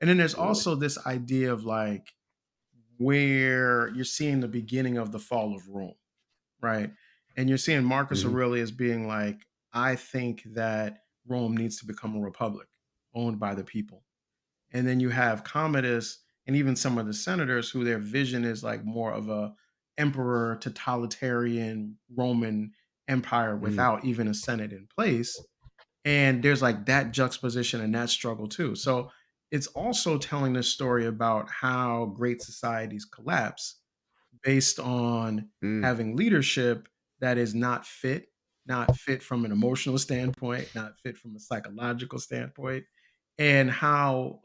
And then there's Really? also this idea of like where you're seeing the beginning of the fall of Rome, right? And you're seeing Marcus Mhm. Aurelius being like, I think that Rome needs to become a republic owned by the people. And then you have Commodus and even some of the senators who their vision is like more of a emperor totalitarian Roman empire Mhm. without even a senate in place. And there's like that juxtaposition and that struggle too. So it's also telling this story about how great societies collapse based on Mm. having leadership that is not fit from an emotional standpoint, not fit from a psychological standpoint, and how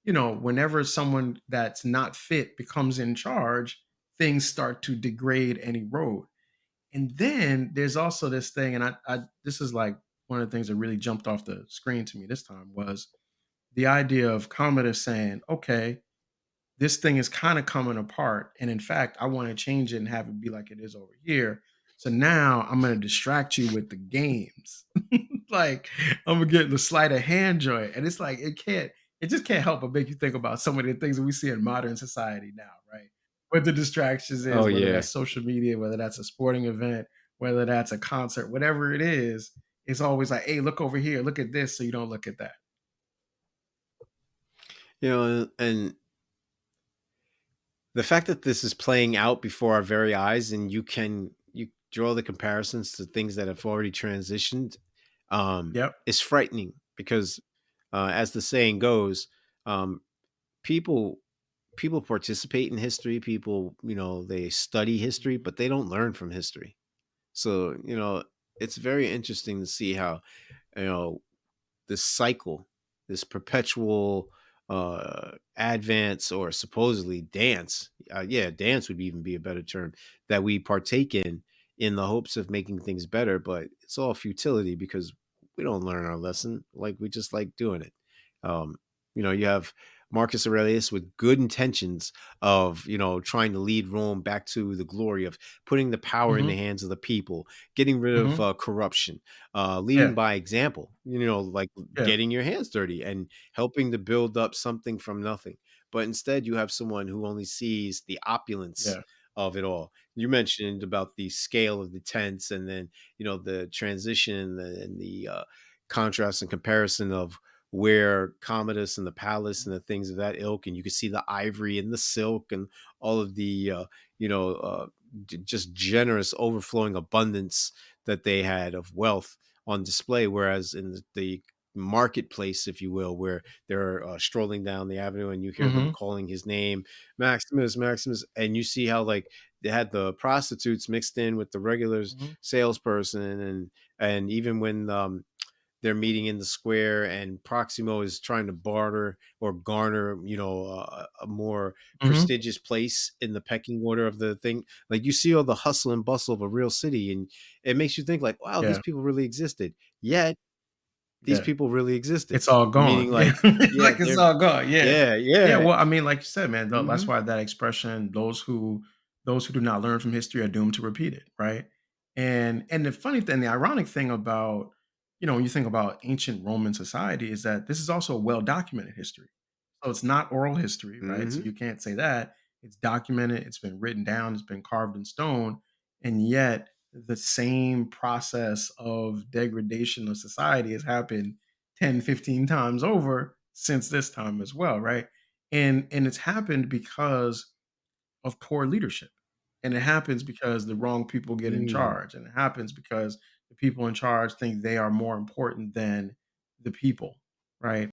whenever someone that's not fit becomes in charge, things start to degrade and erode. And then there's also this thing, and I this is like one of the things that really jumped off the screen to me this time was the idea of Commodus saying, "Okay, this thing is kind of coming apart. And in fact, I want to change it and have it be like it is over here. So now I'm going to distract you with the games. Like I'm gonna get the sleight of hand joint. And it's like it just can't help but make you think about some of the things that we see in modern society now, right? What the distractions Oh, is, whether yeah. that's social media, whether that's a sporting event, whether that's a concert, whatever it is, it's always like, hey, look over here, look at this, so you don't look at that. And the fact that this is playing out before our very eyes and you draw the comparisons to things that have already transitioned, Yep. is frightening because, as the saying goes, um, people people participate in history. People, they study history, Mhm. but they don't learn from history. So, it's very interesting to see how, you know, this cycle, this perpetual advance or supposedly dance. Yeah, dance would even be a better term that we partake in the hopes of making things better, but it's all futility because we don't learn our lesson. Like we just like doing it. Um, you have Marcus Aurelius with good intentions of, trying to lead Rome back to the glory of putting the power in the Mhm. hands of the people, getting rid of Mhm. corruption, leading Yeah. by example, like Yeah. getting your hands dirty and helping to build up something from nothing. But instead, you have someone who only sees the opulence Yeah. of it all. You mentioned about the scale of the tents and then, the transition and the contrast and comparison of where Commodus and the palace and the things of that ilk, and you can see the ivory and the silk and all of the, you know, uh, just generous, overflowing abundance that they had of wealth on display. Whereas in the marketplace, if you will, where they're strolling down the avenue and you hear them Mhm. calling his name, Maximus, Maximus, and you see how like they had the prostitutes mixed in with the regular Mhm. salesperson, and even when they're meeting in the square and Proximo is trying to barter or garner, a more Mhm. prestigious place in the pecking order of the thing. Like you see all the hustle and bustle of a real city and it makes you think like, wow, these Yeah. people really existed. Yet these Yeah. people really existed. It's all Meaning gone. Yeah. like, yeah, Like, it's they're all gone. Yeah. yeah, Yeah, yeah. well, I mean, like you said, man, that's Mhm. why that expression, those who do not learn from history are doomed to repeat it, right? And the funny thing, the ironic thing about, when you think about ancient Roman society is that this is also a well-documented history. So it's not oral history, right? So Mhm. you can't say that. It's documented, it's been written down, it's been carved in stone, and yet the same process of degradation of society has happened 10, 15 times over since this time as well, right? And it's happened because of poor leadership. And it happens because the wrong people get in Mm. charge. And it happens because the people in charge think they are more important than the people, right?